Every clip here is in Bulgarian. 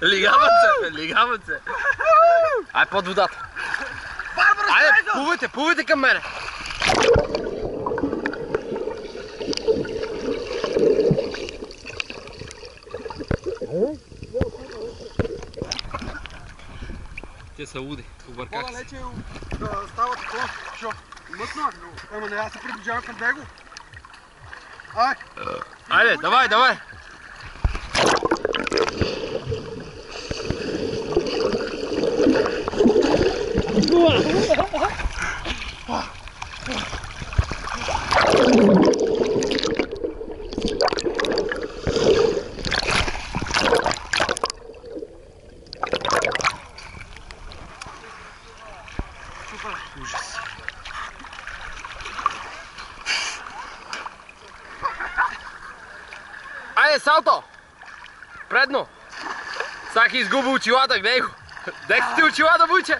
Лигават се. Ай, под водата. Айде, плувайте към мене. Те са луди, обърках се. По-далече да става такова, защото мътно, ама не аз се приближавам към него. Айде, давай! Ужас. Айде, салто! Предно! Сак изгуби очилата, гледай го! Дек ти очилата, буче!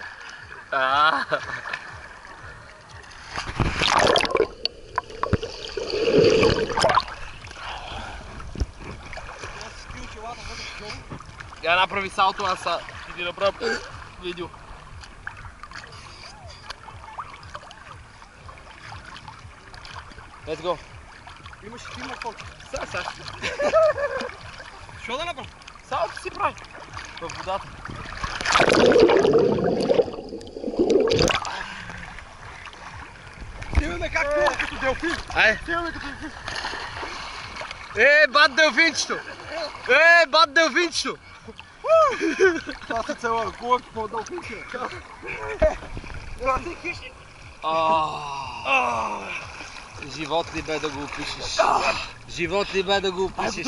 Я направи салто, аз ще ти направя видео. Let's go! Имаш и ти има коч. Сега. Що да направи? Салто си прави във водата. Стиваме как плува като делфин. Айде! Стиваме като делфин. Бат делфинчето! Бат делфинчето! Това се цела, кулък по делфинче. Ти хищник. Живот ли бе да го опишеш? Живот ли бе да го опишеш?